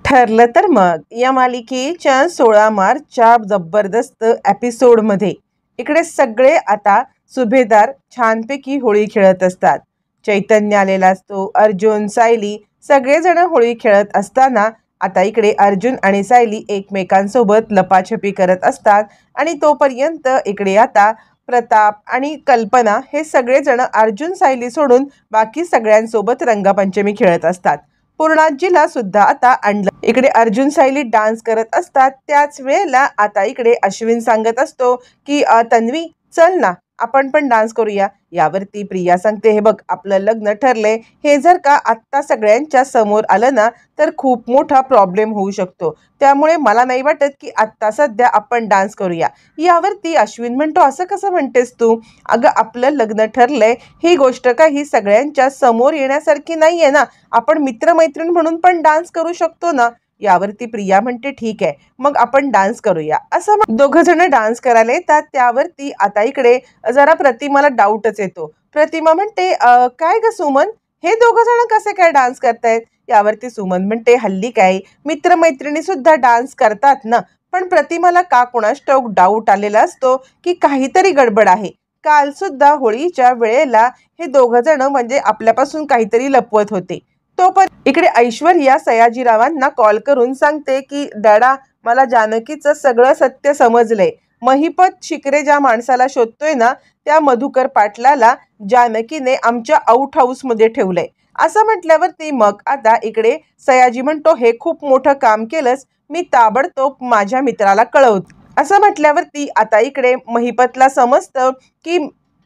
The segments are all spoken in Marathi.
ठरलं तर मग या मालिकेच्या 16 मार्चच्या जबरदस्त एपिसोडमध्ये इकडे सगळे आता सुभेदार छानपैकी होळी खेळत असतात. चैतन्य आलेला असतो, अर्जुन, सायली सगळेजण होळी खेळत असताना आता इकडे अर्जुन आणि सायली एकमेकांसोबत लपाछपी करत असतात. आणि तोपर्यंत इकडे आता प्रताप आणि कल्पना हे सगळेजण अर्जुन सायली सोडून बाकी सगळ्यांसोबत रंगपंचमी खेळत असतात. पूर्णाजीला सुद्धा आता आणलं. इकडे अर्जुन सायली डान्स करत असतात. त्याच वेळेला आता इकडे अश्विन सांगत असतो की तन्वी चल ना आपण पण डान्स करूया. यावरती प्रिया सांगते, हे बघ आपलं लग्न ठरलंय, हे जर का आत्ता सगळ्यांच्या समोर आलं ना तर खूप मोठा प्रॉब्लेम होऊ शकतो, त्यामुळे मला नाही वाटत की आत्ता सध्या आपण डान्स करूया. यावरती अश्विन म्हणतो, असं कसं म्हणतेस तू? अगं आपलं लग्न ठरलंय ही गोष्ट काही सगळ्यांच्या समोर येण्यासारखी नाहीये ना, आपण मित्रमैत्रीण म्हणून पण डान्स करू शकतो ना. यावरती प्रिया म्हणते, ठीक आहे मग आपण डान्स करूया. असं दोघं जण डान्स करायला येतात. त्यावरती आता इकडे जरा प्रतिमाला डाऊटच येतो. प्रतिमा म्हणते, काय ग सुमन, हे दोघं जण कसे काय डान्स करतायत? यावरती सुमन म्हणते, हल्ली काय मित्रमैत्रिणी सुद्धा डान्स करतात ना. पण प्रतिमाला का कुणास ठाऊक डाऊट आलेला असतो की काहीतरी गडबड आहे. काल सुद्धा होळीच्या वेळेला हे दोघं जण म्हणजे आपल्यापासून काहीतरी लपवत होते. तोपर्यंत इकडे ऐश्वर्या सयाजीरावांना कॉल करून सांगते की डॅडा, मला जानकीचं सगळं सत्य समजलंय. महिपत शिकरे ज्या माणसाला शोधतोय ना त्या मधुकर पाटलाला जानकीने आमच्या आउट हाऊसमध्ये ठेवलंय. असं म्हटल्यावरती मग आता इकडे सयाजी म्हणतो, हे खूप मोठं काम केलंस, मी ताबडतोब माझ्या मित्राला कळवतो. असं म्हटल्यावरती आता इकडे महिपतला समजतं की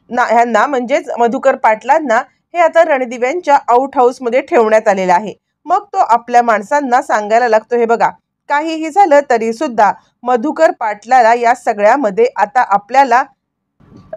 ह्यांना म्हणजेच मधुकर पाटलांना हे आता रणदिव्यांच्या आउट हाऊसमध्ये ठेवण्यात आलेलं आहे. मग तो आपल्या माणसांना सांगायला लागतो, हे बघा काहीही झालं तरी सुद्धा मधुकर पाटलाला या सगळ्यामध्ये आता आपल्याला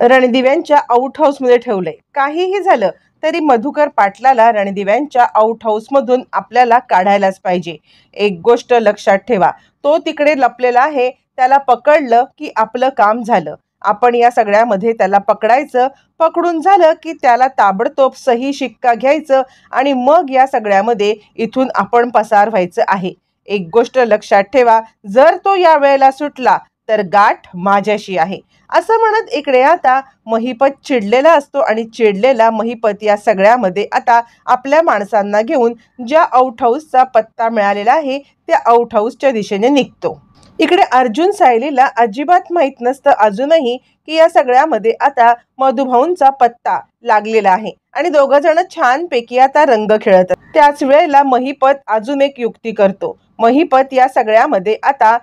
रणदिव्यांच्या आउट हाऊसमध्ये ठेवलंय. काहीही झालं तरी मधुकर पाटलाला रणदिव्यांच्या आउट हाऊसमधून आपल्याला काढायलाच पाहिजे. एक गोष्ट लक्षात ठेवा, तो तिकडे लपलेला आहे, त्याला पकडलं की आपलं काम झालं. आपण या सगळ्यामध्ये त्याला पकडायचं, पकडून झालं की त्याला ताबडतोब सही शिक्का घ्यायचं आणि मग या सगळ्यामध्ये इथून आपण पसार व्हायचं आहे. एक गोष्ट लक्षात ठेवा, जर तो या वेळेला सुटला तर गाठ माझ्याशी आहे. असं म्हणत इकडे आता महिपत चिडलेला असतो आणि चिडलेला महिपत या सगळ्यामध्ये आता आपल्या माणसांना घेऊन ज्या आउट हाऊसचा पत्ता मिळालेला आहे त्या आउट हाऊसच्या दिशेने निघतो. इकडे अर्जुन सायलीला अजिबात माहीत नसतं अजूनही की या सगळ्यामध्ये आता मधुभाऊंचा पत्ता लागलेला आहे आणि दोघं जण छानपैकी आता रंग खेळत. त्याच वेळेला महिपत अजून एक युक्ती करतो. महिपत या सगळ्यामध्ये आता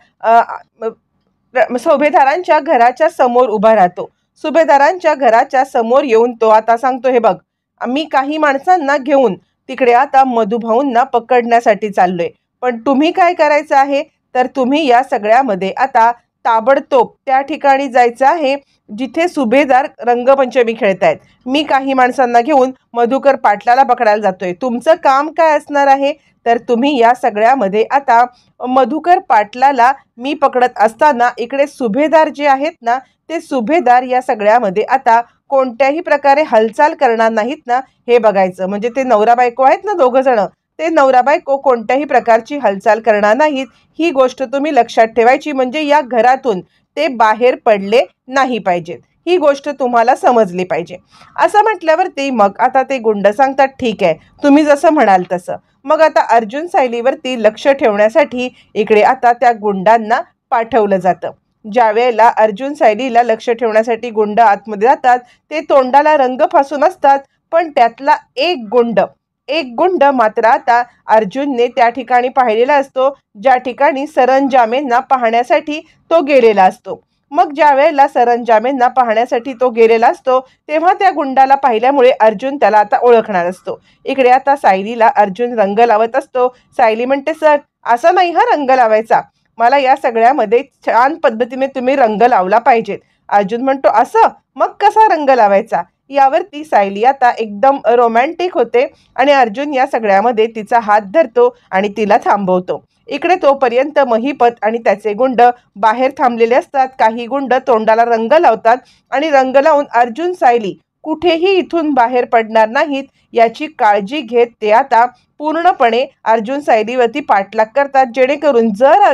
सुभेदारांच्या घराच्या समोर उभा राहतो. सुभेदारांच्या घराच्या समोर येऊन तो आता सांगतो, हे बघ मी काही माणसांना घेऊन तिकडे आता मधुभाऊंना पकडण्यासाठी चाललोय, पण तुम्ही काय करायचं आहे तर तुम्ही या सगळ्यामध्ये आता ताबडतोब त्या ठिकाणी जायचं आहे जिथे सुभेदार रंगपंचमी खेळतायत. मी काही माणसांना घेऊन मधुकर पाटलाला पकडायला जातोय. तुमचं काम काय असणार आहे तर तुम्ही या सगळ्यामध्ये आता मधुकर पाटलाला मी पकडत असताना इकडे सुभेदार जे आहेत ना ते सुभेदार या सगळ्यामध्ये आता कोणत्याही प्रकारे हालचाल करणार नाहीत ना हे बघायचं. म्हणजे ते नवरा बायको आहेत ना दोघं जण, ते नवरा बायको कोणत्याही प्रकारची हालचाल करणार नाहीत, ही गोष्ट तुम्ही लक्षात ठेवायची. म्हणजे या घरातून ते बाहेर पडले नाही पाहिजेत, ही गोष्ट तुम्हाला समजली पाहिजे. असं म्हटल्यावरती मग आता ते गुंड सांगतात, ठीक आहे तुम्ही जसं म्हणाल तसं. मग आता अर्जुन सायलीवरती लक्ष ठेवण्यासाठी इकडे आता त्या गुंडांना पाठवलं जातं. ज्या वेळेला अर्जुन सायलीला लक्ष ठेवण्यासाठी गुंड आतमध्ये जातात ते तोंडाला रंग फासून असतात, पण त्यातला एक गुंड मात्र आता अर्जुनने त्या ठिकाणी पाहिलेला असतो ज्या ठिकाणी सरंजामेंना पाहण्यासाठी तो गेलेला असतो. मग ज्या वेळेला सरंजामेंना पाहण्यासाठी तो गेलेला असतो तेव्हा त्या गुंडाला पाहिल्यामुळे अर्जुन त्याला आता ओळखणार असतो. इकडे आता सायलीला अर्जुन रंग लावत असतो. सायली म्हणते, सर असं नाही हा रंग लावायचा, मला या सगळ्यामध्ये छान पद्धतीने तुम्ही रंग लावला पाहिजेत. अर्जुन म्हणतो, असं मग कसा रंग लावायचा? यावरती सायली आता एकदम रोमॅन्टिक होते आणि अर्जुन या सगळ्यामध्ये तिचा हात धरतो आणि तिला थांबवतो. इकडे तोपर्यंत महिपत आणि त्याचे गुंड बाहेर थांबलेले असतात. काही गुंड तोंडाला रंग लावतात आणि रंग लावून अर्जुन सायली कुठेही इथून बाहेर पडणार नाहीत याची काळजी घेत ते आता पूर्णपणे अर्जुन सायलीवरती पाठलाग करतात, जेणेकरून जर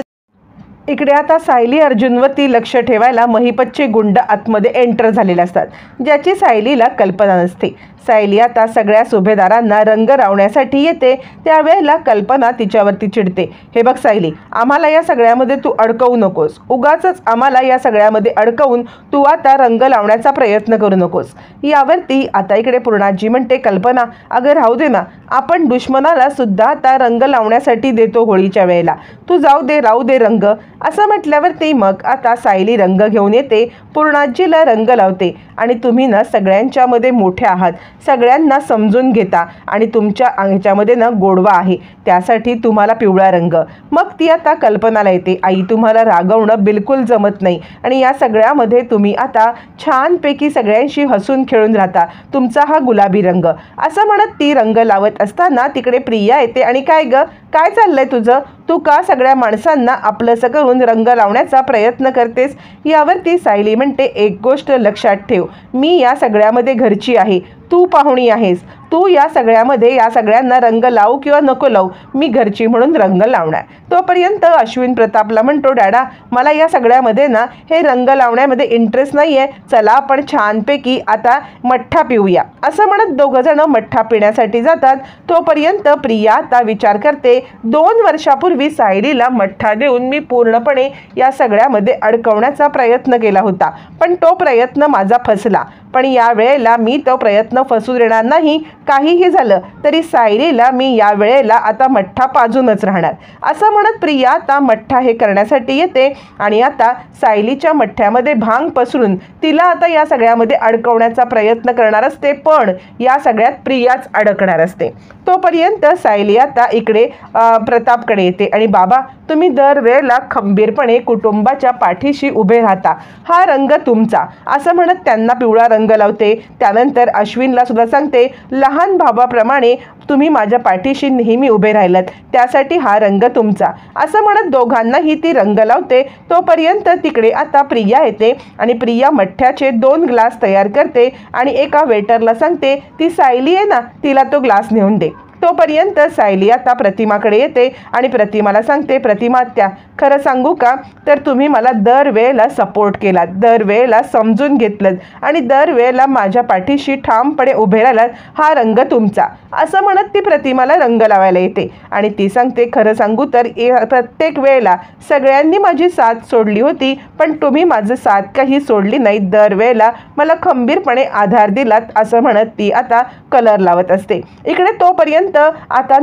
इकडे आता सायली अर्जुनवरती लक्ष ठेवायला महिपतचे गुंड आतमध्ये एंटर झालेले असतात, ज्याची सायलीला कल्पना नसते. सायली आता सगळ्या सुभेदारांना रंग लावण्यासाठी येते, त्यावेळेला कल्पना तिच्यावरती चिडते. हे बघ सायली, आम्हाला या सगळ्यामध्ये तू अडकवू नकोस. उगाचच आम्हाला या सगळ्यामध्ये अडकवून तू आता रंग लावण्याचा प्रयत्न करू नकोस. यावरती आता इकडे पूर्णाजी म्हणते, कल्पना अगं राहू दे ना, आपण दुश्मनाला सुद्धा आता रंग लावण्यासाठी देतो होळीच्या वेळेला, तू जाऊ दे, राहू दे रंग. असं म्हटल्यावरती मग आता सायली रंग घेऊन येते, पूर्णाजीला रंग लावते. आणि तुम्ही ना सगळ्यांच्यामध्ये मोठे आहात, सगळ्यांना समजून घेता आणि तुमच्या ह्याच्यामध्ये ना गोडवा आहे, त्यासाठी तुम्हाला पिवळा रंग. मग ती आता कल्पनाला येते, आई तुम्हाला रागवणं बिलकुल जमत नाही आणि या सगळ्यामध्ये तुम्ही आता छानपैकी सगळ्यांशी हसून खेळून राहता, तुमचा हा गुलाबी रंग. असं म्हणत ती रंग लावत असताना तिकडे प्रिया येते आणि काय ग, काय चाललंय तुझं, तू का सगळ्या माणसांना आपलंसं करून रंग लावण्याचा प्रयत्न करतेस. यावरती सायली म्हणते, एक गोष्ट लक्षात ठेव, मी या सगळ्यामध्ये घरची आहे, तू पाहुणी आहेस. तू या सगळ्यामध्ये या सगळ्यांना रंग लावू किंवा नको लावू, मी घरची म्हणून रंग लावणार. तोपर्यंत अश्विन प्रतापला म्हणतो, डॅडा मला या सगळ्यामध्ये ना हे रंग लावण्यामध्ये इंटरेस्ट नाही आहे, चला आपण छानपैकी आता मठ्ठा पिऊया. असं म्हणत दोघंजणं मठ्ठा पिण्यासाठी जातात. तोपर्यंत प्रिया आता विचार करते, 2 वर्षापूर्वी सायलीला मठ्ठा देऊन मी पूर्णपणे या सगळ्यामध्ये अडकवण्याचा प्रयत्न केला होता, पण तो प्रयत्न माझा फसला. पण या वेळेला मी तो प्रयत्न फसू देणार नाही. काहीही झालं तरी सायलीला मी या वेळेला आता मठ्ठा पाजूनच राहणार. असं म्हणत प्रिया आता मठ्ठा हे करण्यासाठी येते आणि आता सायलीच्या मठ्ठ्यामध्ये भांग पसरून तिला आता या सगळ्यामध्ये अडकवण्याचा प्रयत्न करणार असते, पण या सगळ्यात प्रियाच अडकणार असते. तोपर्यंत सायली आता इकडे प्रतापकडे येते आणि बाबा तुम्ही दरवेळेला खंबीरपणे कुटुंबाच्या पाठीशी उभे राहता, हा रंग तुमचा. असं म्हणत त्यांना पिवळा रंग लावते. त्यानंतर अश्विनला सुद्धा सांगते, लहान भावाप्रमाणे तुम्ही माझ्या पाठीशी नेहमी उभे राहिलात, त्यासाठी हा रंग तुमचा. असं म्हणत दोघांनाही ती रंग लावते. तोपर्यंत तिकडे आता प्रिया येते आणि प्रिया मठ्ठ्याचे 2 ग्लास तयार करते आणि एका वेटरला सांगते, ती सायली आहे ना, तिला तो ग्लास नेऊन दे. तोपर्यंत सायली आता प्रतिमाकडे येते आणि प्रतिमाला सांगते, प्रतिमा आत्या खरं सांगू का, तर तुम्ही मला दरवेळेला सपोर्ट केलात, दरवेळेला समजून घेतलं आणि दरवेळेला माझ्या पाठीशी ठामपणे उभे राहिलात, हा रंग तुमचा. असं म्हणत ती प्रतिमाला रंग लावायला येते आणि ती सांगते, खरं सांगू तर प्रत्येक वेळेला सगळ्यांनी माझी साथ सोडली होती, पण तुम्ही माझं साथ काही सोडली नाही, दरवेळेला मला खंबीरपणे आधार दिलात. असं म्हणत ती आता कलर लावत असते. इकडे तोपर्यंत आता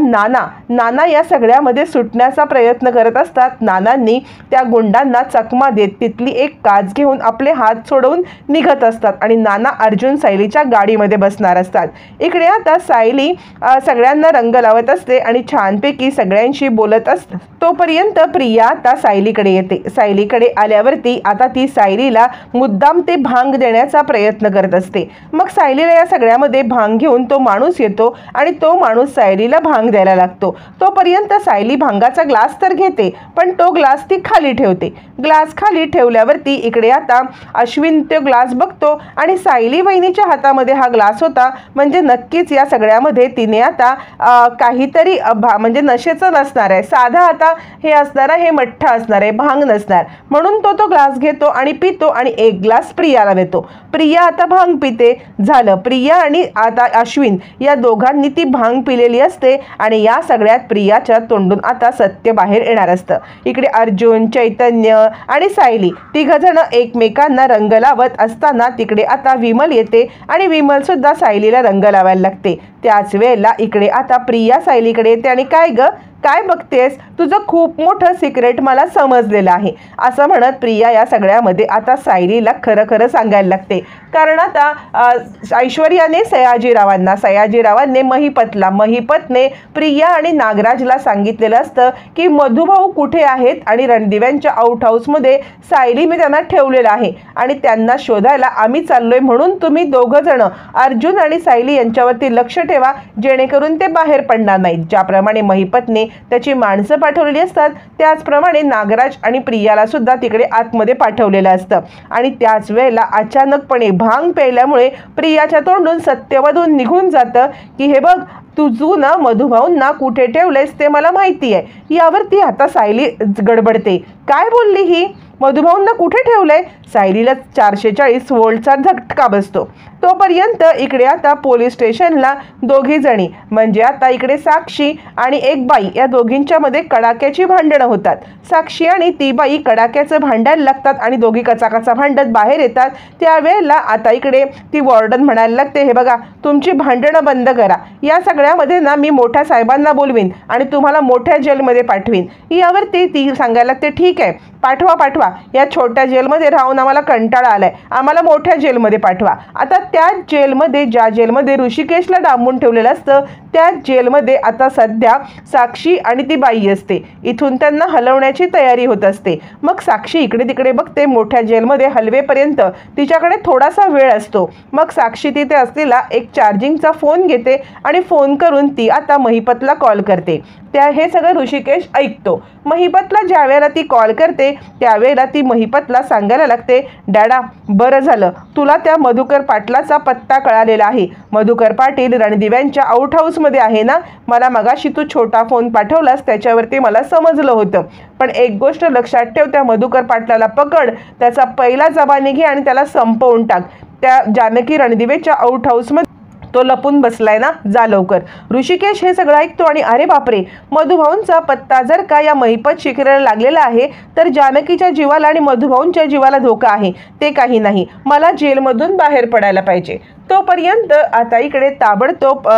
नाना या सगळ्यामध्ये सुटण्याचा प्रयत्न करत असतात. नानांनी त्या गुंडांना चकमा देत तिथली एक काच घेऊन आपले हात सोडवून निघत असतात आणि नाना अर्जुन सायलीच्या गाडीमध्ये बसणार असतात. इकडे आता सायली सगळ्यांना रंग लावत असते आणि छानपैकी सगळ्यांशी बोलत असते. तोपर्यंत प्रिया आता सायलीकडे येते. सायलीकडे आल्यावरती आता ती सायलीला मुद्दाम ते भांग देण्याचा प्रयत्न करत असते. मग सायलीला या सगळ्यामध्ये भांग घेऊन तो माणूस येतो आणि तो माणूस सायलीला भांग द्यायला लागतो. तोपर्यंत सायली भांगाचा ग्लास तर घेते, पण तो ग्लास ती खाली ठेवते. ग्लास खाली ठेवल्यावरती इकडे आता अश्विन तो ग्लास बघतो आणि सायली वहिनीच्या हातामध्ये हा ग्लास होता, म्हणजे नक्कीच या सगळ्यामध्ये तिने आता काहीतरी म्हणजे नशेचं नसणार आहे, साधा आता हे असणार आहे, हे मठ्ठा असणार आहे, भांग नसणार. म्हणून तो ग्लास घेतो आणि पितो आणि एक ग्लास प्रियाला देतो. प्रिया आता भांग पिते. झालं, प्रिया आणि आता अश्विन या दोघांनी ती भांग पिलेली असते आणि या सगळ्यात प्रियाच्या तोंडून आता सत्य बाहेर येणार असतं. इकडे अर्जुन, चैतन्य आणि सायली तिघजण एकमेकांना रंग लावत असताना तिकडे आता विमल येते आणि विमल सुद्धा सायलीला रंग लावायला लागते. त्याच वेळेला इकडे आता प्रिया सायलीकडे येते आणि काय ग, काय बघतेस, तुझं खूप मोठं सिक्रेट मला समजलेलं आहे. असं म्हणत प्रिया या सगळ्यामध्ये आता सायलीला खरं खरं सांगायला लागते. कारण आता ऐश्वर्याने सयाजीरावांनी महिपतने प्रिया आणि नागराजला सांगितलेलं असतं की मधुभाऊ कुठे आहेत आणि रणदिव्यांच्या आउट हाऊसमध्ये सायली मी त्यांना ठेवलेलं आहे आणि त्यांना शोधायला आम्ही चाललोय, म्हणून तुम्ही दोघंजण अर्जुन आणि सायली यांच्यावरती लक्ष ठेवा, जेणेकरून ते बाहेर पडणार नाहीत. ज्याप्रमाणे महिपतने त्याची माणसं पाठवलेली असतात, त्याचप्रमाणे नागराज आणि प्रियाला सुद्धा तिकडे आतमध्ये पाठवलेलं असतं. आणि त्याच वेळेला अचानकपणे भांग प्यायल्यामुळे प्रियाच्या तोंडून सत्यवधून निघून जातं की हे बघ, तुझू ना मधुभाऊंना कुठे ठेवलेस ते मला माहिती आहे. यावरती आता सायली गडबडते. काय बोलली ही? मधुभाऊंना कुठे ठेवलंय? सायलीला 440 वोल्टचा झटका बसतो. तोपर्यंत इकडे आता पोलीस स्टेशनला दोघी जणी म्हणजे आता इकडे साक्षी आणि एक बाई या दोघींच्या मध्ये कडाक्याची भांडणं होतात. साक्षी आणि ती बाई कडाक्याचं भांडायला लागतात आणि दोघी कचाकचा भांडत बाहेर येतात. त्यावेळेला आता इकडे ती वॉर्डन म्हणायला लागते, हे बघा तुमची भांडणं बंद करा. या सगळ्यामध्ये ना मी मोठ्या साहेबांना बोलवीन आणि तुम्हाला मोठ्या जेलमध्ये पाठवीन. यावरती ती सांगायला लागते, ठीक आहे पाठवा पाठवा, या छोट्या जेलमध्ये राहून आम्हाला कंटाळा आलाय, आम्हाला मोठ्या जेलमध्ये पाठवा. आता त्या जेलमध्ये, ज्या जेलमध्ये ऋषिकेशला डांबून ठेवलेलं असतं, त्या जेलमध्ये आता सध्या साक्षी आणि ती बाई असते. इथून त्यांना हलवण्याची तयारी होत असते. मग साक्षी इकडे तिकडे बघते. मोठ्या जेलमध्ये हलवेपर्यंत तिच्याकडे थोडासा वेळ असतो. मग साक्षी तिथे असलेला एक चार्जिंगचा फोन घेते आणि फोन करून ती आता महिपतला कॉल करते. हे सगळं ऋषिकेश ऐकतो. महिपतला ज्या वेळेला ती कॉल करते त्यावेळेला ती महिपतला सांगायला लागते, डॅडा बरं झालं तुला त्या मधुकर पाटलाचा पत्ता कळालेला आहे. मधुकर पाटील रणदिव्यांच्या आउट हाऊसमध्ये आहे ना. मला मगाशी तू छोटा फोन पाठवलास त्याच्यावरती मला समजलं होतं. पण एक गोष्ट लक्षात ठेव, त्या मधुकर पाटलाला पकड, त्याचा पहिला जबानी घे आणि त्याला संपवून टाक. त्या जानकी रणदिवेच्या आउट हाऊसमध्ये तो लपून बसलाय ना, जा लवकर. ऋषिकेश हे सगळं ऐकतो आणि अरे बापरे, मधुभाऊंचा पत्ता जर का या महिपत शिखराला लागलेला आहे तर जानकीच्या जीवाला आणि मधुभाऊंच्या जीवाला धोका आहे. ते काही नाही, मला जेलमधून बाहेर पडायला पाहिजे. तोपर्यंत आता इकडे ताबडतोब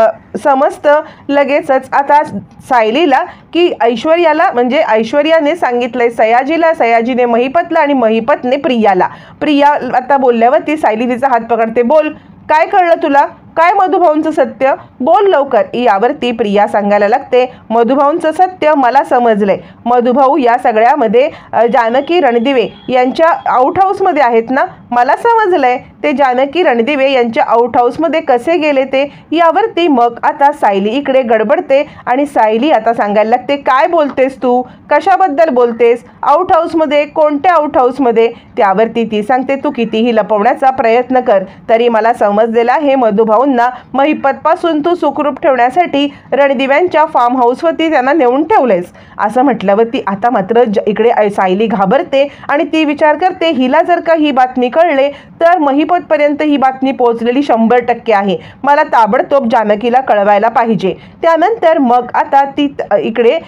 समजतं लगेचच आता सायलीला की ऐश्वर्याला म्हणजे ऐश्वर्याने सांगितलंय सयाजीला, सयाजीने महिपतला आणि महिपतने प्रियाला. प्रिया आता बोलल्यावरती सायली तिचा हात पकडते. बोल, काय कळलं तुला? काय मधुभाऊंचं सत्य? बोल लवकर. यावरती प्रिया सांगायला लागते, मधुभाऊंचं सत्य मला समजलंय. मधुभाऊ या सगळ्यामध्ये जानकी रणदिवे यांच्या आउट हाऊसमध्ये आहेत ना. मला समजलंय ते जानकी रणदिवे यांच्या आउट हाऊसमध्ये कसे गेले ते. यावरती मग आता सायली इकडे गडबडते आणि सायली आता सांगायला लागते, काय बोलतेस तू? कशाबद्दल बोलतेस? आउट हाऊसमध्ये? कोणत्या आउट हाऊसमध्ये? त्यावरती ती सांगते, तू कितीही लपवण्याचा प्रयत्न कर तरी मला समजलेला आहे मधुभाऊ महिपतपासून तू सुखरूप ठेवण्यासाठी रणदिव्यांच्या फार्म हाऊसवरती त्यांना नेऊन ठेवलेस असं म्हटल्यावरती आता मात्र इकडे सायली घाबरते आणि ती विचार करते, हिला जर का ही बातमी कळले तर महिपतपर्यंत ही बातमी पोहोचलेली 100% आहे. मला ताबडतोब जानकीला कळवायला पाहिजे. त्यानंतर मग आता ती इकडे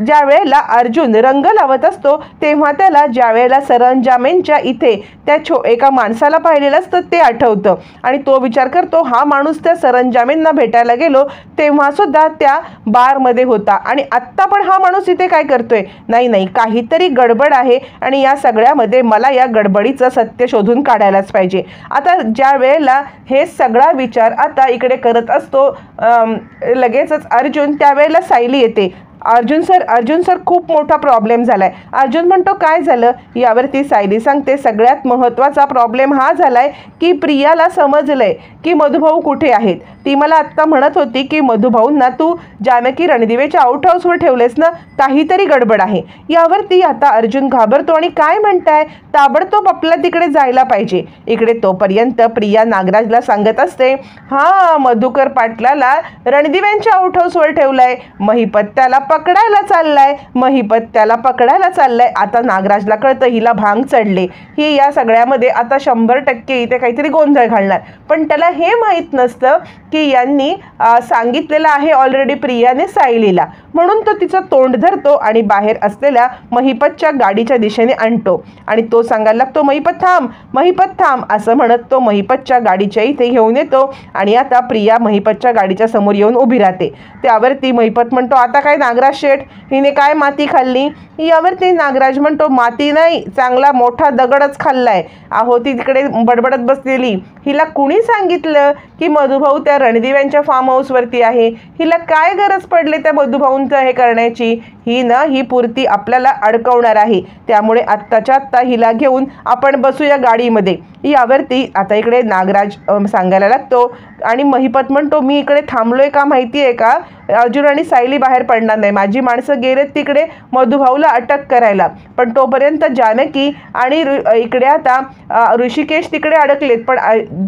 ज्या वेळेला अर्जुन रंग लावत असतो तेव्हा त्याला ज्या वेळेला सरंजामेंच्या इथे त्या एका माणसाला पाहिलेलं असतं ते आठवतं आणि तो विचार करतो, हा माणूस त्या सरंजामेंना भेटायला गेलो तेव्हा सुद्धा त्या बारमध्ये होता आणि आत्ता पण हा माणूस इथे काय करतोय? नाही नाही, काहीतरी गडबड आहे आणि या सगळ्यामध्ये मला या गडबडीचं सत्य शोधून काढायलाच पाहिजे. आता ज्या वेळेला हे सगळा विचार आता इकडे करत असतो लगेचच अर्जुन, त्यावेळेला सायली येते. अर्जुन सर खूप मोठा प्रॉब्लेम झालाय. अर्जुन म्हणतो, काय झालं? यावरती सायली सांगते, सगळ्यात महत्त्वाचा प्रॉब्लेम हा झालाय की प्रियाला समजलंय की मधुभाऊ कुठे आहेत. ती मला आत्ता म्हणत होती की मधुभाऊंना तू जानकी रणदिवेच्या आउट हाऊसवर ठेवलेस ना, काहीतरी गडबड आहे. यावरती आता अर्जुन घाबरतो आणि काय म्हणताय, ताबडतोब आपल्याला तिकडे जायला पाहिजे. इकडे तोपर्यंत प्रिया नागराजला सांगत असते, हा मधुकर पाटलाला रणदिव्यांच्या आउट हाऊसवर ठेवलाय, महिपत त्याला पकडायला चाललाय. आता नागराजला कळतं हिला भांग चढले, ही या सगळ्यामध्ये आता 100% इथे काहीतरी गोंधळ घालणार. पण त्याला हे माहीत नसतं की यांनी सांगितलेलं आहे ऑलरेडी प्रियाने सायलीला. म्हणून तो तिचं तोंड धरतो आणि बाहेर असलेल्या महिपतच्या गाडीच्या दिशेने आणतो आणि तो सांगायला लागतो, महिपत थांब असं म्हणत तो महिपतच्या गाडीच्या इथे घेऊन येतो आणि आता प्रिया महिपतच्या गाडीच्या समोर येऊन उभी राहते. त्यावरती महिपत म्हणतो, आता काय नागराज शेठ, हिने काय माती खाल्ली? यावरती नागराज म्हणतो, माती नाही, चांगला मोठा दगडच खाल्लाय. अहो ती तिकडे बडबडत बसलेली, हिला कुणी सांगितलं की मधुभाऊ त्या रणदिव्यांच्या फार्म हाऊसवरती आहे? हिला काय गरज पडली त्या मधुभाऊंचं हे करण्याची? ही ना ही पुरती आपल्याला अडकवणार आहे, त्यामुळे आत्ताच्या आत्ता हिला घेऊन आपण बसूया गाडीमध्ये. यावरती आता इकडे नागराज सांगायला लागतो आणि महिपत म्हणतो, मी इकडे थांबलोय का माहिती आहे का, अर्जुन आणि सायली बाहेर पडणार नाही. माझी माणसं गेलेत तिकडे मधुभाऊला अटक करायला, पण तोपर्यंत जानकी आणि इकडे आता ऋषिकेश तिकडे अडकलेत. पण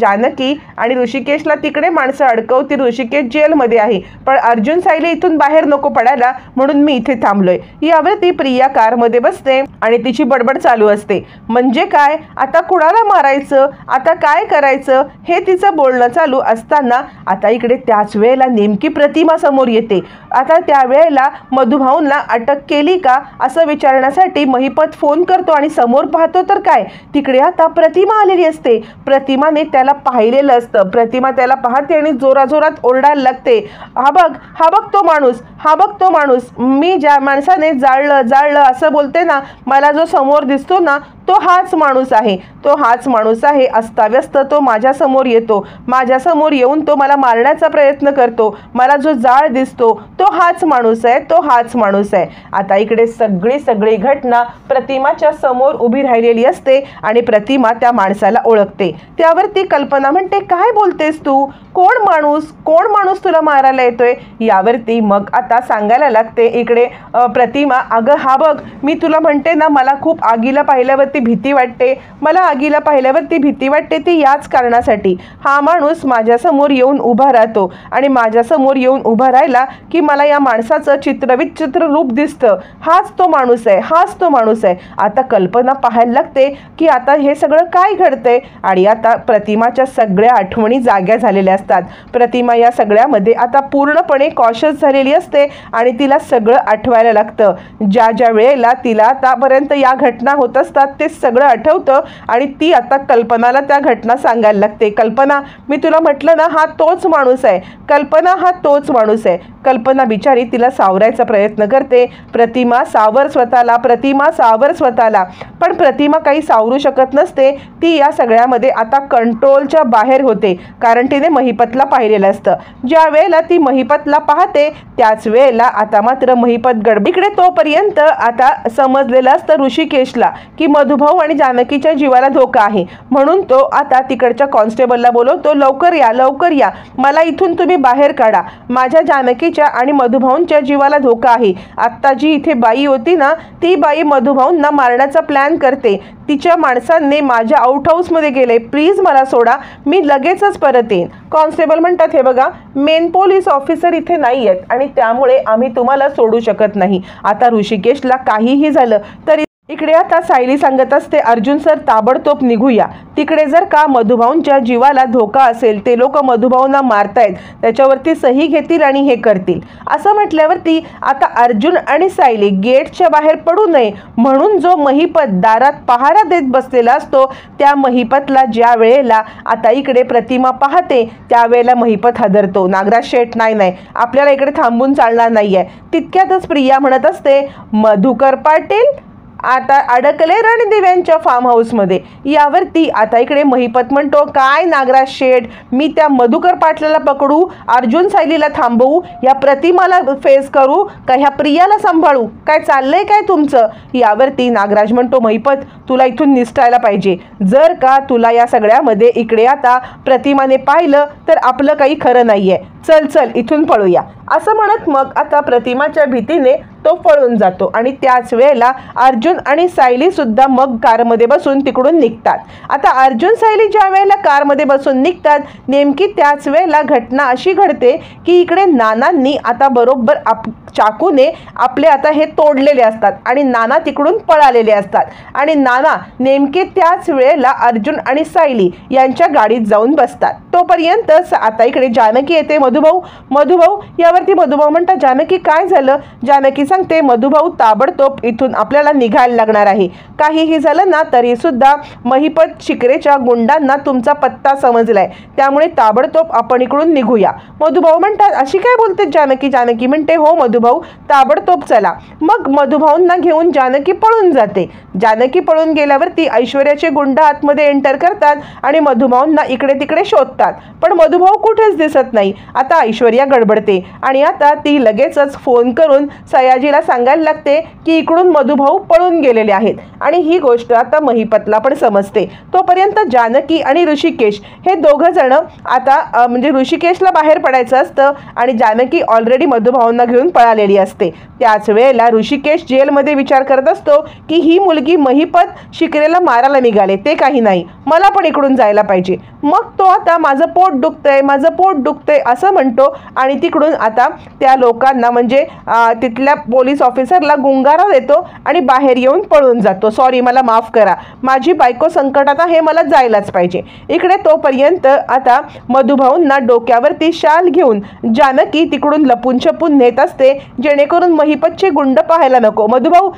जानकी आणि ऋषिकेशला तिकडे माणसं अडकवतील. ऋषिकेश जेलमध्ये आहे, पण अर्जुन सायली इथून बाहेर नको पडायला म्हणून मी इथे थांबलोय. यावरती प्रिया कारमध्ये बसते आणि तिची बडबड चालू असते. म्हणजे काय, आता कुणाला मारायचं, आता काय करायचं, हे तिचं बोलणं चालू असताना आता इकडे त्याच वेळेला नेमकी प्रतिमा समोर येते. आता त्यावेळेला मधुभाऊंना अटक केली का असं विचारण्यासाठी महिपत फोन करतो आणि समोर पाहतो तर काय, तिकडे आता प्रतिमा आलेली असते. प्रतिमाने त्याला पाहिलेलं असतं. प्रतिमा त्याला पाहते आणि जोराजोरात ओरडायला लागते, हा बघ तो माणूस, हा बघ तो माणूस, मी ज्या माणसाने जाळलं असं बोलते ना, मला जो समोर दिसतो ना तो हाच माणूस आहे, तो हाच माणूस आहे. अस्ताव्यस्त तो माझ्यासमोर येतो, माझ्यासमोर येऊन तो मला मारण्याचा प्रयत्न करतो. मला जो जाळ दिसतो तो हाच माणूस आहे, तो हाच माणूस आहे. आता इकडे सगळी घटना प्रतिमाच्या समोर उभी राहिलेली असते आणि प्रतिमा त्या माणसाला ओळखते. त्यावरती कल्पना म्हणते, काय बोलतेस तू, कोण माणूस तुला मारायला येतोय. यावरती मग आता सांगायला लागते इकडे प्रतिमा, अगं हा बघ, मी तुला म्हणते ना, मला खूप आगीला पाहिल्यावरती भीती वाटते, मला आगीला पाहिल्यावरती भीती वाटते ती याच कारणासाठी. हा माणूस माझ्यासमोर येऊन उभा राहतो आणि माझ्यासमोर येऊन उभा राहिला की मला या माणसाचं चित्रविचित्र रूप दिसतं. हाच तो माणूस आहे, हाच तो माणूस आहे. आता कल्पना पाहायला लागते की आता हे सगळं काय घडतंय आणि आता प्रतिमाच्या सगळ्या आठवणी जाग्या झालेल्या असतात. प्रतिमा या सगळ्यामध्ये आता पूर्णपणे कॉशियस झालेली असते आणि तिला सगळं आठवायला लागतं. ज्या वेळेला तिला आतापर्यंत या घटना होत असतात ते सगळं आठवतं आणि ती आता कल्पनाला त्या घटना सांगायला लागते. कल्पना, मी तुला म्हटलं ना, हा तोच माणूस आहे, कल्पना हा तोच माणूस आहे. कल्पना बिचारी तिला सावरायचा प्रयत्न करते, प्रतिमा सावर स्वतःला, प्रतिमा सावर स्वतःला. पण प्रतिमा काही सावरू शकत नसते. ती या सगळ्यामध्ये आता कंट्रोलच्या बाहेर होते, कारण तिने महिपतला पाहिलेलं असतं. ज्या वेळेला ती महिपतला पाहते त्याच वेळेला आता मात्र महिपत गडबडीकडे तोपर्यंत आता समजलेलं असतं ऋषिकेशला की मधुभाऊ आणि जानकीच्या जीवाला धोका आहे. म्हणून तो आता तिकडच्या कॉन्स्टेबलला बोलवतो, लवकर या, मला इथून तुम्ही बाहेर काढा, माझ्या जानकीच्या आणि मधुभाऊंच्या जीवाला धोका आहे. आत्ता जी इथे बाई होती ना, ती बाई मधुभाऊंना मारण्याचा प्लॅन करते. तिच्या माणसांनी माझ्या आउट हाऊसमध्ये गेले, प्लीज मला सोडा, मी लगेचच परत येईन. कॉन्स्टेबल म्हणतात, हे बघा, मेन पोलीस ऑफिसर इथे नाही आहेत आणि त्यामुळे आम्ही तुम्हाला सोडू शकत नाही. आता ऋषिकेशला काहीही झालं तरी इकडे आता सायली सांगत असते, अर्जुन सर ताबडतोब निघूया, तिकडे जर का मधुभाऊंच्या जीवाला धोका असेल, ते लोक मधुभाऊंना मारतायत, त्याच्यावरती सही घेतील आणि हे करतील. असं म्हटल्यावरती आता अर्जुन आणि सायली गेटच्या बाहेर पडू नये म्हणून जो महिपत दारात पहारा देत बसलेला असतो, त्या महिपतला ज्या वेळेला आता इकडे प्रतिमा पाहते त्यावेळेला महिपत हादरतो. नागराज शेठ, नाही, आपल्याला इकडे थांबून चालणार नाहीये. तितक्यातच प्रिया म्हणत असते, मधुकर पाटील आता अडकले रणदिव्यांच्या फार्म हाऊसमध्ये. यावरती आता इकडे महिपत म्हणतो, काय नागराज शेठ, मी त्या मधुकर पाटलाला पकडू, अर्जुन सायलीला थांबवू, या प्रतिमाला फेस करू का ह्या प्रियाला सांभाळू, काय चाललंय काय तुमचं. यावरती नागराज म्हणतो, महिपत तुला इथून निसटायला पाहिजे, जर का तुला या सगळ्यामध्ये इकडे आता प्रतिमाने पाहिलं तर आपलं काही खरं नाहीये, चल इथून पळूया. असं म्हणत मग आता प्रतिमाच्या भीतीने तो पळून जातो आणि त्याच वेळेला अर्जुन आणि सायली सुद्धा मग कारमध्ये बसून तिकडून निघतात. आता अर्जुन सायली ज्या वेळेला कारमध्ये बसून निघतात नेमकी त्याच वेळेला घटना अशी घडते की इकडे नानांनी आता बरोबर चाकूने आपले आता हे तोडलेले असतात आणि नाना तिकडून पळालेले असतात आणि नाना नेमके त्याच वेळेला अर्जुन आणि सायली यांच्या गाडीत जाऊन बसतात. तोपर्यंत आता इकडे जानकी येते, मधुभाऊ. यावरती मधुभाऊ म्हणतात, जानकी काय झालं. जानकी सांगते, मधुभाऊ ताबडतोब इथून आपल्याला निघायला लागणार आहे, काहीही झालं ना तरी सुद्धा महिपत शिकरेच्या गुंडांना तुमचा पत्ता समजलाय, त्यामुळे ताबडतोब आपण इकडून निघूया. मधुभाऊ म्हणतात, अशी काय बोलते जानकी. जानकी म्हणते, हो मधुभाऊ, ताबडतोब चला. मग मधुभाऊंना घेऊन जानकी पळून जाते. जानकी पळून गेल्यावरती ऐश्वर्याचे गुंड आतमध्ये एंटर करतात आणि मधुभाऊंना इकडे तिकडे शोधतात, पण मधुभाऊ कुठेच दिसत नाही. आता ऐश्वर्या गडबडते आणि आता ती लगेचच फोन करून सयाजीला सांगायला लागते की इकडून मधुभाऊ पळून गेलेले आहेत आणि ही गोष्ट आता महिपतला पण समजते। तोपर्यंत जानकी आणि ऋषिकेश हे दोघं जण आता म्हणजे ऋषिकेशला बाहेर पडायचं असतं आणि जानकी ऑलरेडी मधुभाऊंना घेऊन पळालेली असते। त्याच वेळेला ऋषिकेश जेलमध्ये विचार करत असतो की ही मुलगी महिपत शिकरेला मारायला निघाले ते काही नाही, मला पण इकडून जायला पाहिजे। मग तो आता माझं पोट दुखतंय असं म्हणतो आणि तिकडून आता त्या लोकांना म्हणजे तिथल्या पोलीस ऑफिसरला गुंगारा देतो आणि बाहेर येऊन पळून जातो। सॉरी, मला माफ करा, माझी बायको संकटात आहे, मला जायलाच पाहिजे। इकडे तोपर्यंत आता मधुभाऊंना डोक्यावरती शाल घेऊन जानकी तिकडून लपून छपून नेत असते जेणेकरून महिपतचे गुंड पाहायला नको। मधुभाऊ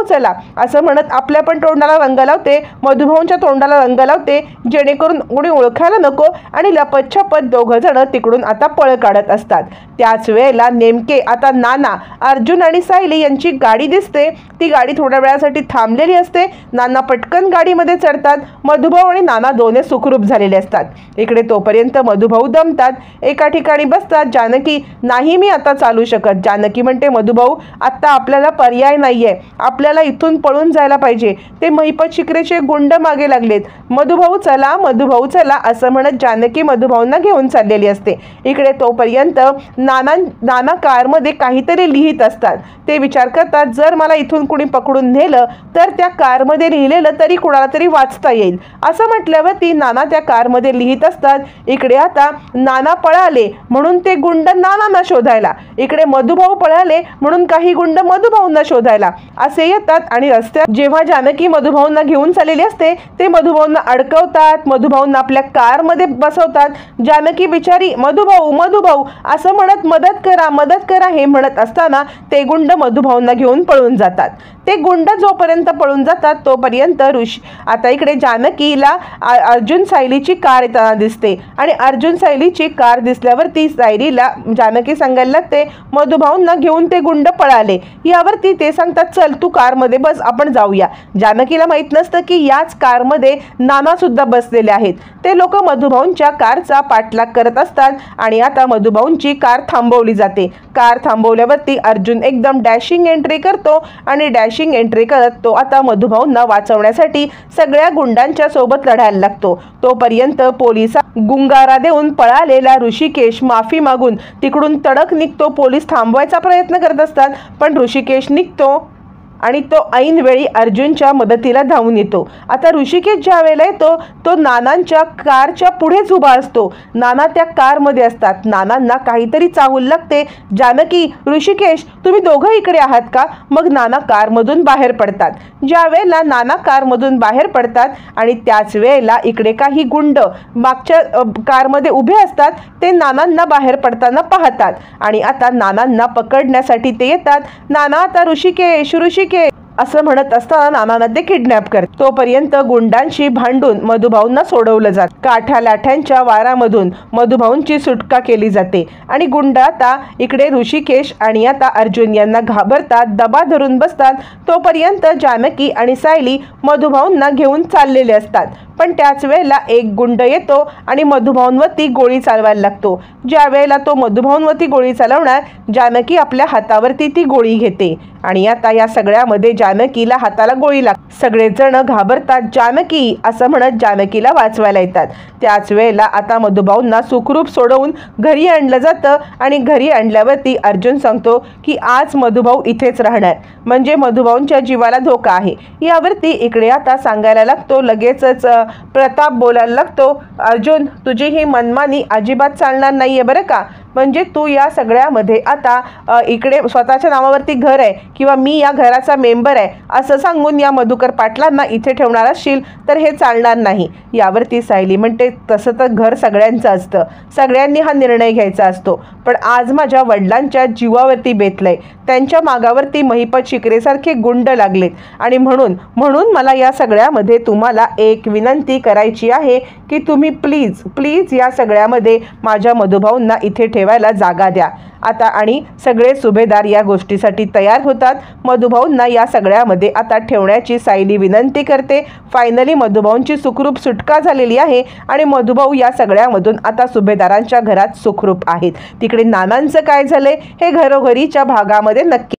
चला असं म्हणत आपल्या पण तोंडाला रंग लावते, मधुभाऊंच्या तोंडाला रंग लावते जेणेकरून कोणी ओळखायला नको आणि लपतछपत दोघं जण तिकडून आता पळ काढत असतात। त्याच वेळेला नेमके आता नाना, अर्जुन आणि सायली यांची गाडी दिसते। ती गाडी थोड्या वेळासाठी थांबलेली असते। नाना पटकन गाडीमध्ये चढतात। मधुभाऊ आणि नाना दोन्ही सुखरूप झालेले असतात। इकडे तोपर्यंत मधुभाऊ दमतात, एका ठिकाणी बसतात। जानकी, नाही मी आता चालू शकत। जानकी म्हणते, मधुभाऊ आता आपल्याला पर्याय नाहीये, आपल्याला इथून पळून जायला पाहिजे, ते महिपत शिकरेचे गुंड मागे लागलेत। मधुभाऊ चला असं म्हणत जानकी मधुभाऊंना घेऊन चाललेली असते। इकडे तोपर्यंत नाना कारमध्ये काहीतरी लिहित असतात। ते विचार करतात जर मला इथून कुणी पकडून नेलं तर त्या कारमध्ये लिहिलेलं तरी कुणाला तरी वाचता येईल असं म्हटल्यावर ती नाना त्या कारमध्ये लिहित असतात। इकडे आता नाना पळाले म्हणून ते गुंड नानांना शोधायला, इकडे मधुभाऊ पळाले म्हणून काही गुंड मधुभाऊंना शोधायला असे येतात आणि रस्त्यात जेव्हा जानकी मधुभाऊंना घेऊन चाललेली असते ते मधुभाऊंना अडकवतात, मधुभाऊंना आपल्या कारमध्ये बसवतात। जानकी बिचारी मधुभाऊ असं म्हणत मदत करा हे म्हणत असताना ते गुंड मधुभाऊंना घेऊन पळून जातात। ते गुंड जोपर्यंत पळून जातात तोपर्यंत आता इकडे जानकीला अर्जुन सायलीची कार येताना दिसते आणि अर्जुन सायलीची कार दिसल्यावरती सायलीला जानकी सांगायला लागते मधुभाऊंना घेऊन ते गुंड पळाले। यावरती ते सांगतात चल तू कारमध्ये बस, आपण जाऊया। जानकीला माहित नसतं की याच कारमध्ये नाना सुद्धा बसलेले आहेत। ते लोक मधुभाऊंच्या कारचा पाठलाग करत असतात आणि आता मधुभाऊंची कार थांबवली जाते। कार थांबवल्यावरती अर्जुन एकदम डॅशिंग एंट्री करतो आणि डॅशिंग एंट्री करत तो आता मधुभाऊंना वाचवण्यासाठी सगळ्या गुंडांच्या सोबत लढायला लागतो। तोपर्यंत पोलिसांना गुंगारा देऊन पळालेला ऋषिकेश माफी मागून तिकडून तडक निघतो। पोलीस थांबवायचा प्रयत्न करत असतात पण ऋषिकेश निघतो आणि तो ऐन वेळी अर्जुनच्या मदतीला धावून येतो। आता ऋषिकेश ज्या वेळेला येतो तो नानांच्या कारच्या पुढेच उभा असतो। नाना त्या कारमध्ये असतात। नानांना काहीतरी चाहूल लागते। जानकी, ऋषिकेश तुम्ही दोघं इकडे आहात का? मग नाना कारमधून बाहेर पडतात। ज्या वेळेला नाना कारमधून बाहेर पडतात आणि त्याच वेळेला इकडे काही गुंड मागच्या कारमध्ये उभे असतात, ते नानांना बाहेर पडताना पाहतात आणि आता नानांना पकडण्यासाठी ते येतात। नाना आता ऋषिकेश असं म्हणत असताना नानांना ते किडनॅप करतात। तोपर्यंत गुंडांशी भांडून मधुभाऊंना सोडवलं जात। काठ्या लाठ्यांच्या वारामधून मधुभाऊंची सुटका केली जाते आणि गुंड आता इकडे ऋषिकेश आणि आता अर्जुन यांना घाबरतात, दबा धरून बसतात। तोपर्यंत जानकी आणि सायली मधुभाऊंना घेऊन चाललेले असतात पण त्याच वेळेला एक गुंड येतो आणि मधुभाऊंवरती गोळी चालवायला लागतो। ज्या वेळेला तो मधुभाऊंवरती गोळी चालवणार जानकी आपल्या हातावरती ती गोळी घेते आणि आता या सगळ्यामध्ये जानकीला हाताला गोळी लागते। सगळेजण घाबरतात। जानकी असं म्हणत जानकीला वाचवायला येतात। त्याच वेळेला आता मधुभाऊंना सुखरूप सोडवून घरी आणलं जातं आणि घरी आणल्यावरती अर्जुन सांगतो की आज मधुभाऊ इथेच राहणार, म्हणजे मधुभाऊंच्या जीवाला धोका आहे। यावरती इकडे आता सांगायला लागतो, लगेचच प्रताप बोलायला लागतो, अर्जुन तुझी ही मनमानी अजिबात चालणार नाहीये बरं का, म्हणजे तू या सगळ्यामध्ये आता इकडे स्वतःच्या नावावरती घर आहे किंवा मी या घराचा मेंबर आहे असं सांगून या मधुकर पाटलांना इथे ठेवणार असशील तर हे चालणार नाही। यावरती सायली म्हणते तसं तर घर सगळ्यांचं असतं, सगळ्यांनी हा निर्णय घ्यायचा असतो, पण आज माझ्या वडिलांच्या जीवावरती बेतलंय, त्यांच्या मागावरती महिपत शिकरेसारखे गुंड लागलेत आणि म्हणून मला या सगळ्यामध्ये तुम्हाला एक विनंती करायची आहे की तुम्ही प्लीज या सगळ्यामध्ये माझ्या मधुभाऊंना इथे ठेवायला जागा द्या आता। आणि सगळे सुभेदार या गोष्टीसाठी तयार होतात। मधुभाऊंना या सगळ्यामध्ये आता ठेवण्याची सायली विनंती करते। फायनली मधुभाऊंची सुखरूप सुटका झालेली आहे आणि मधुभाऊ या सगळ्यामधून आता सुभेदारांच्या घरात सुखरूप आहेत। तिकडे नानांचं काय झालंय हे घरोघरीच्या भागामध्ये नक्की